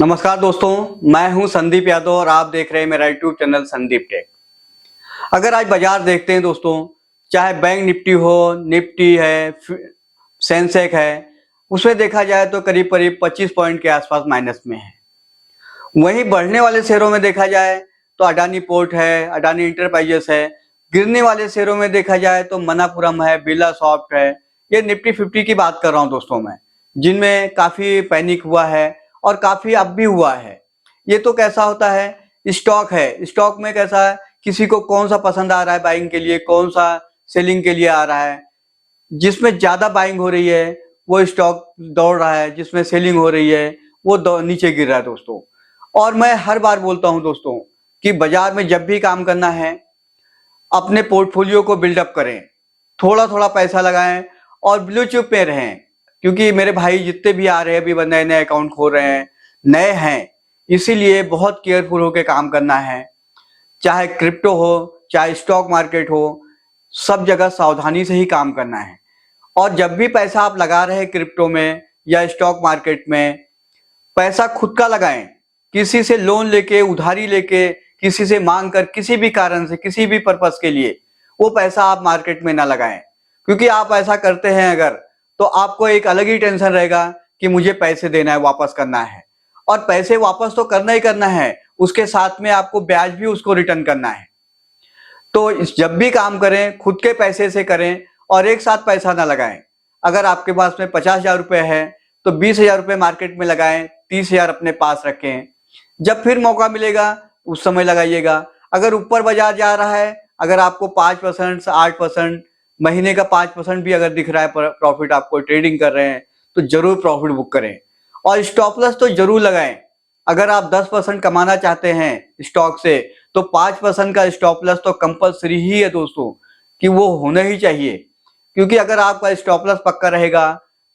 नमस्कार दोस्तों, मैं हूं संदीप यादव और आप देख रहे हैं मेरा यूट्यूब चैनल संदीप टेक। अगर आज बाजार देखते हैं दोस्तों, चाहे बैंक निफ्टी हो, निफ्टी है, सेंसेक्स है, उसमें देखा जाए तो करीब करीब 25 पॉइंट के आसपास माइनस में है। वहीं बढ़ने वाले शेयरों में देखा जाए तो अडानी पोर्ट है, अडानी इंटरप्राइजेस है। गिरने वाले शेयरों में देखा जाए तो मनापुरम है, बिरला सॉफ्ट है। ये निफ्टी 50 की बात कर रहा हूं दोस्तों मैं, जिनमें काफी पैनिक हुआ है और काफी अब भी हुआ है। ये तो कैसा होता है, स्टॉक है, स्टॉक में कैसा है, किसी को कौन सा पसंद आ रहा है बाइंग के लिए, कौन सा सेलिंग के लिए आ रहा है। जिसमें ज्यादा बाइंग हो रही है वो स्टॉक दौड़ रहा है, जिसमें सेलिंग हो रही है वो नीचे गिर रहा है दोस्तों। और मैं हर बार बोलता हूं दोस्तों कि बाजार में जब भी काम करना है, अपने पोर्टफोलियो को बिल्डअप करें, थोड़ा थोड़ा पैसा लगाएं और ब्लू चिप में रहें। क्योंकि मेरे भाई जितने भी आ रहे हैं, अभी नए नए अकाउंट खोल रहे हैं, नए हैं, इसीलिए बहुत केयरफुल होकर काम करना है। चाहे क्रिप्टो हो, चाहे स्टॉक मार्केट हो, सब जगह सावधानी से ही काम करना है। और जब भी पैसा आप लगा रहे हैं क्रिप्टो में या स्टॉक मार्केट में, पैसा खुद का लगाएं। किसी से लोन लेके, उधारी लेके, किसी से मांग कर, किसी भी कारण से, किसी भी पर्पस के लिए वो पैसा आप मार्केट में ना लगाएं। क्योंकि आप ऐसा करते हैं अगर, तो आपको एक अलग ही टेंशन रहेगा कि मुझे पैसे देना है, वापस करना है। और पैसे वापस तो करना ही करना है, उसके साथ में आपको ब्याज भी उसको रिटर्न करना है। तो जब भी काम करें खुद के पैसे से करें और एक साथ पैसा ना लगाएं। अगर आपके पास में 50,000 रुपए है तो 20,000 रुपए मार्केट में लगाएं, 30,000 अपने पास रखें। जब फिर मौका मिलेगा उस समय लगाइएगा। अगर ऊपर बाजार जा रहा है, अगर आपको 5% से 8%, महीने का 5% भी अगर दिख रहा है प्रॉफिट, आपको ट्रेडिंग कर रहे हैं, तो जरूर प्रॉफिट बुक करें। और स्टॉप लॉस तो जरूर लगाएं। अगर आप 10% कमाना चाहते हैं स्टॉक से, तो 5% का स्टॉप लॉस तो कंपलसरी ही है दोस्तों, कि वो होना ही चाहिए। क्योंकि अगर आपका स्टॉप लॉस पक्का रहेगा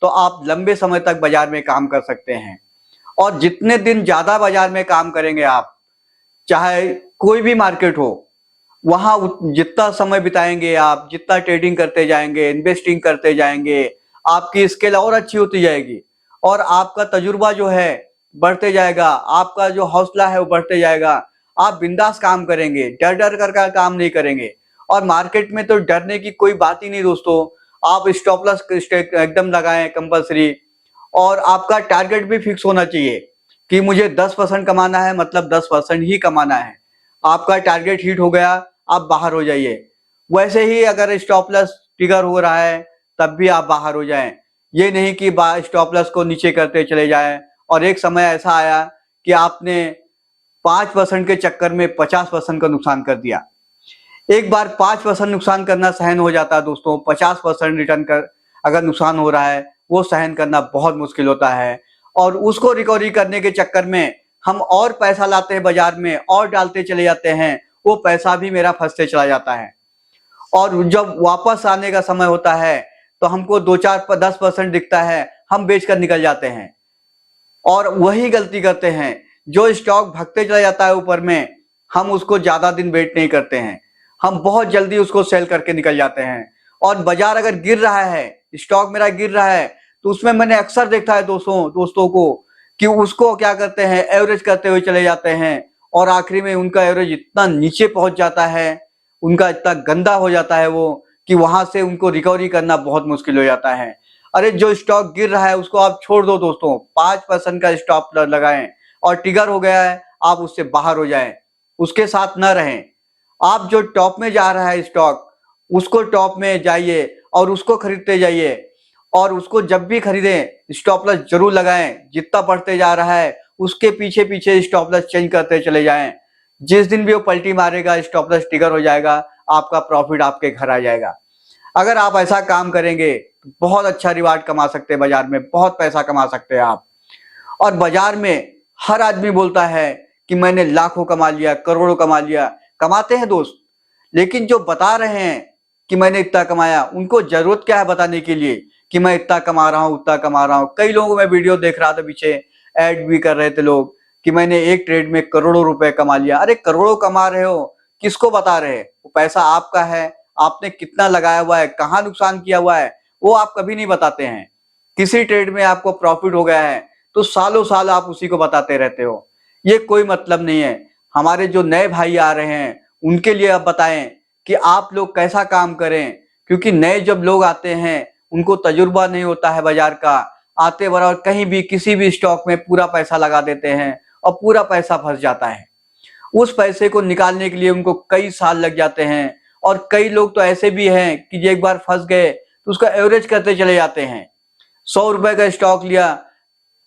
तो आप लंबे समय तक बाजार में काम कर सकते हैं। और जितने दिन ज्यादा बाजार में काम करेंगे आप, चाहे कोई भी मार्केट हो, वहां जितना समय बिताएंगे आप, जितना ट्रेडिंग करते जाएंगे, इन्वेस्टिंग करते जाएंगे, आपकी स्किल और अच्छी होती जाएगी और आपका तजुर्बा जो है बढ़ते जाएगा, आपका जो हौसला है वो बढ़ते जाएगा। आप बिंदास काम करेंगे, डर डर कर काम नहीं करेंगे। और मार्केट में तो डरने की कोई बात ही नहीं दोस्तों। आप स्टॉप लॉस एकदम लगाएं कंपलसरी। और आपका टारगेट भी फिक्स होना चाहिए कि मुझे 10% कमाना है, मतलब 10% ही कमाना है। आपका टारगेट हिट हो गया, आप बाहर हो जाइए। वैसे ही अगर स्टॉप लॉस ट्रिगर हो रहा है तब भी आप बाहर हो जाएं। ये नहीं कि स्टॉप लॉस को नीचे करते चले जाएं और एक समय ऐसा आया कि आपने 5% के चक्कर में 50% का नुकसान कर दिया। एक बार 5% नुकसान करना सहन हो जाता है दोस्तों, 50% रिटर्न कर अगर नुकसान हो रहा है वो सहन करना बहुत मुश्किल होता है। और उसको रिकवरी करने के चक्कर में हम और पैसा लाते हैं बाजार में और डालते चले जाते हैं, वो पैसा भी मेरा फंसते चला जाता है। और जब वापस आने का समय होता है तो हमको 2 4 10% दिखता है, हम बेचकर निकल जाते हैं। और वही गलती करते हैं, जो स्टॉक भागते चला जाता है ऊपर में, हम उसको ज्यादा दिन वेट नहीं करते हैं, हम बहुत जल्दी उसको सेल करके निकल जाते हैं। और बाजार अगर गिर रहा है, स्टॉक मेरा गिर रहा है, तो उसमें मैंने अक्सर देखा है दोस्तों को कि उसको क्या करते हैं, एवरेज करते हुए चले जाते हैं और आखिरी में उनका एवरेज इतना नीचे पहुंच जाता है, उनका इतना गंदा हो जाता है वो, कि वहां से उनको रिकवरी करना बहुत मुश्किल हो जाता है। अरे जो स्टॉक गिर रहा है उसको आप छोड़ दो दोस्तों, 5% का स्टॉप लगाएं और ट्रिगर हो गया है आप उससे बाहर हो जाएं, उसके साथ न रहें। आप जो टॉप में जा रहा है स्टॉक, उसको टॉप में जाइए और उसको खरीदते जाइए। और उसको जब भी खरीदें स्टॉप लॉस जरूर लगाएं, जितना बढ़ते जा रहा है उसके पीछे पीछे स्टॉप लॉस चेंज करते चले जाएं। जिस दिन भी वो पलटी मारेगा स्टॉप लॉस ट्रिगर हो जाएगा, आपका प्रॉफिट आपके घर आ जाएगा। अगर आप ऐसा काम करेंगे तो बहुत अच्छा रिवार्ड कमा सकते हैं, बाजार में बहुत पैसा कमा सकते हैं आप। और बाजार में हर आदमी बोलता है कि मैंने लाखों कमा लिया, करोड़ों कमा लिया। कमाते हैं दोस्त, लेकिन जो बता रहे हैं कि मैंने इतना कमाया, उनको जरूरत क्या है बताने के लिए कि मैं इतना कमा रहा हूं, उतना कमा रहा हूं। कई लोगों में वीडियो देख रहा था, पीछे ऐड भी कर रहे थे लोग कि मैंने एक ट्रेड में करोड़ों रुपए कमा लिया। अरे करोड़ों कमा रहे हो, किसको बता रहे हैं? वो पैसा आपका है, आपने कितना लगाया हुआ है, कहाँ नुकसान किया हुआ है, वो आप कभी नहीं बताते हैं। किसी ट्रेड में आपको प्रॉफिट हो गया है तो सालों साल आप उसी को बताते रहते हो। ये कोई मतलब नहीं है। हमारे जो नए भाई आ रहे हैं उनके लिए आप बताएं कि आप लोग कैसा काम करें, क्योंकि नए जब लोग आते हैं उनको तजुर्बा नहीं होता है बाजार का, आते बराबर कहीं भी किसी भी स्टॉक में पूरा पैसा लगा देते हैं और पूरा पैसा फंस जाता है। उस पैसे को निकालने के लिए उनको कई साल लग जाते हैं, और कई लोग तो ऐसे भी हैं कि एक बार फंस गए तो उसका एवरेज करते चले जाते हैं। 100 रुपए का स्टॉक लिया,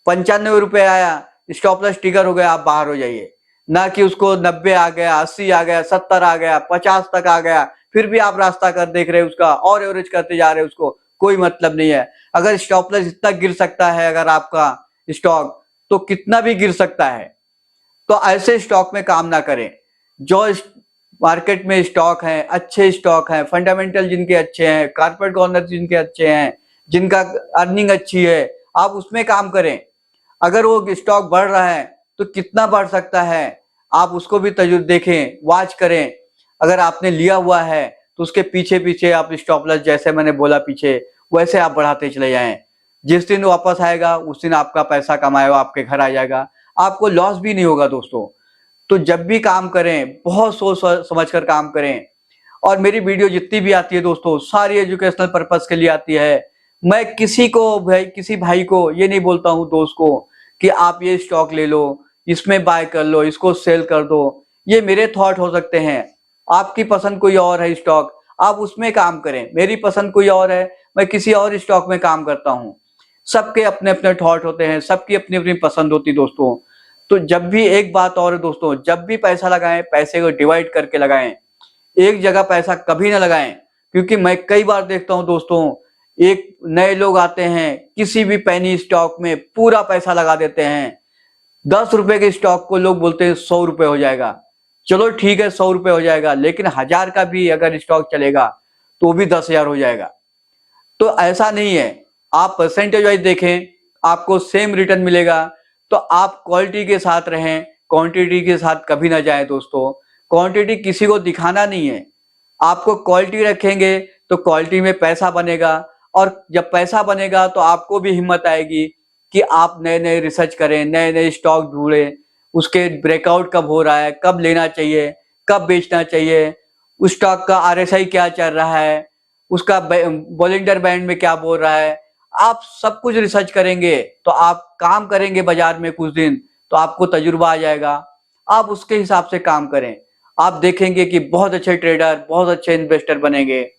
95 रुपए आया, स्टॉप लॉस ट्रिगर हो गया, आप बाहर हो जाइए। ना कि उसको 90 आ गया, 80 आ गया, 70 आ गया, 50 तक आ गया, फिर भी आप रास्ता कर देख रहे हैं उसका और एवरेज करते जा रहे हैं उसको, कोई मतलब नहीं है। अगर स्टॉप लॉस इतना गिर सकता है अगर आपका स्टॉक, तो कितना भी गिर सकता है। तो ऐसे स्टॉक में काम ना करें। जो मार्केट में स्टॉक हैं, अच्छे स्टॉक हैं, फंडामेंटल जिनके अच्छे हैं, कारपोरेट गवर्नेंस जिनके अच्छे हैं, जिनका अर्निंग अच्छी है, आप उसमें काम करें। अगर वो स्टॉक बढ़ रहा है तो कितना बढ़ सकता है, आप उसको भी देखें, वॉच करें। अगर आपने लिया हुआ है तो उसके पीछे पीछे आप स्टॉप लॉस, जैसे मैंने बोला पीछे, वैसे आप बढ़ाते चले जाएं। जिस दिन वापस आएगा उस दिन आपका पैसा कमाया हुआ आपके घर आ जाएगा, आपको लॉस भी नहीं होगा दोस्तों। तो जब भी काम करें बहुत सोच समझ कर काम करें। और मेरी वीडियो जितनी भी आती है दोस्तों, सारी एजुकेशनल पर्पस के लिए आती है। मैं किसी भाई को ये नहीं बोलता हूँ, दोस्त को, कि आप ये स्टॉक ले लो, इसमें बाय कर लो, इसको सेल कर दो। ये मेरे थॉट हो सकते हैं, आपकी पसंद कोई और है स्टॉक, आप उसमें काम करें। मेरी पसंद कोई और है, मैं किसी और स्टॉक में काम करता हूँ। सबके अपने अपने थॉट होते हैं, सबकी अपनी अपनी पसंद होती है दोस्तों। तो जब भी एक बात और है दोस्तों, जब भी पैसा लगाएं, पैसे को डिवाइड करके लगाएं। एक जगह पैसा कभी ना लगाएं, क्योंकि मैं कई बार देखता हूं दोस्तों, एक नए लोग आते हैं किसी भी पेनी स्टॉक में पूरा पैसा लगा देते हैं। 10 रुपए के स्टॉक को लोग बोलते हैं 100 रुपए हो जाएगा। चलो ठीक है 100 रुपए हो जाएगा, लेकिन 1000 का भी अगर स्टॉक चलेगा तो भी 10,000 हो जाएगा। तो ऐसा नहीं है, आप परसेंटेज वाइज देखें, आपको सेम रिटर्न मिलेगा। तो आप क्वालिटी के साथ रहें, क्वांटिटी के साथ कभी ना जाएं दोस्तों। क्वांटिटी किसी को दिखाना नहीं है, आपको क्वालिटी रखेंगे तो क्वालिटी में पैसा बनेगा। और जब पैसा बनेगा तो आपको भी हिम्मत आएगी कि आप नए नए रिसर्च करें, नए नए स्टॉक ढूंढें, उसके ब्रेकआउट कब हो रहा है, कब लेना चाहिए, कब बेचना चाहिए, उस स्टॉक का आरएसआई क्या चल रहा है, उसका बॉलिंजर बैंड में क्या बोल रहा है। आप सब कुछ रिसर्च करेंगे तो आप काम करेंगे बाजार में कुछ दिन, तो आपको तजुर्बा आ जाएगा। आप उसके हिसाब से काम करें, आप देखेंगे कि बहुत अच्छे ट्रेडर, बहुत अच्छे इन्वेस्टर बनेंगे।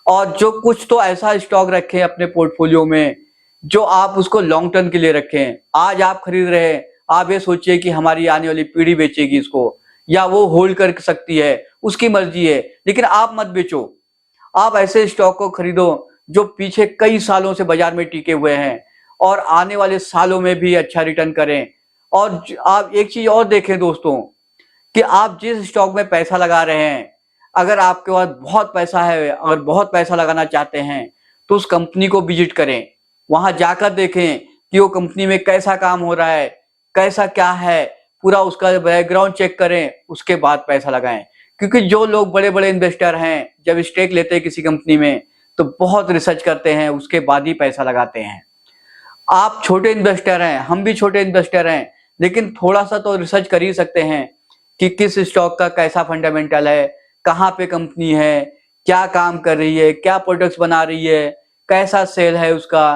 और जो कुछ तो ऐसा स्टॉक रखें अपने पोर्टफोलियो में जो आप उसको लॉन्ग टर्म के लिए रखें। आज आप खरीद रहे हैं, आप ये सोचिए कि हमारी आने वाली पीढ़ी बेचेगी इसको, या वो होल्ड कर सकती है, उसकी मर्जी है, लेकिन आप मत बेचो। आप ऐसे स्टॉक को खरीदो जो पीछे कई सालों से बाजार में टिके हुए हैं और आने वाले सालों में भी अच्छा रिटर्न करें। और आप एक चीज और देखें दोस्तों, कि आप जिस स्टॉक में पैसा लगा रहे हैं, अगर आपके पास बहुत पैसा है और बहुत पैसा लगाना चाहते हैं, तो उस कंपनी को विजिट करें, वहां जाकर देखें कि वो कंपनी में कैसा काम हो रहा है, कैसा क्या है, पूरा उसका बैकग्राउंड चेक करें, उसके बाद पैसा लगाएं। क्योंकि जो लोग बड़े बड़े इन्वेस्टर हैं, जब स्टेक लेते हैं किसी कंपनी में तो बहुत रिसर्च करते हैं, उसके बाद ही पैसा लगाते हैं। आप छोटे इन्वेस्टर हैं, हम भी छोटे इन्वेस्टर हैं, लेकिन थोड़ा सा तो रिसर्च कर ही सकते हैं कि किस स्टॉक का कैसा फंडामेंटल है, कहाँ पे कंपनी है, क्या काम कर रही है, क्या प्रोडक्ट्स बना रही है, कैसा सेल है उसका,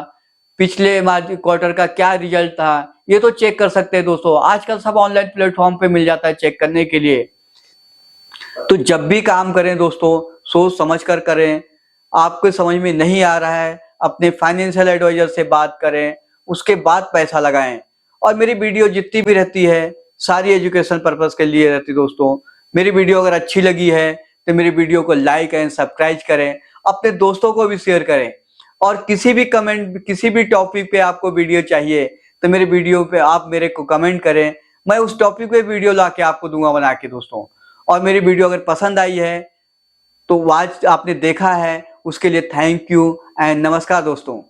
पिछले क्वार्टर का क्या रिजल्ट था, ये तो चेक कर सकते हैं दोस्तों। आजकल सब ऑनलाइन प्लेटफॉर्म पे मिल जाता है चेक करने के लिए। तो जब भी काम करें दोस्तों, सोच समझ कर करें। आपको समझ में नहीं आ रहा है, अपने फाइनेंशियल एडवाइजर से बात करें, उसके बाद पैसा लगाएं। और मेरी वीडियो जितनी भी रहती है सारी एजुकेशन पर्पस के लिए रहती है दोस्तों। मेरी वीडियो अगर अच्छी लगी है तो मेरी वीडियो को लाइक एंड सब्सक्राइब करें, अपने दोस्तों को भी शेयर करें। और किसी भी कमेंट, किसी भी टॉपिक पे आपको वीडियो चाहिए तो मेरे वीडियो पे आप मेरे को कमेंट करें, मैं उस टॉपिक पे वीडियो ला के आपको दूंगा बना के दोस्तों। और मेरी वीडियो अगर पसंद आई है तो आज आपने देखा है, उसके लिए थैंक यू एंड नमस्कार दोस्तों।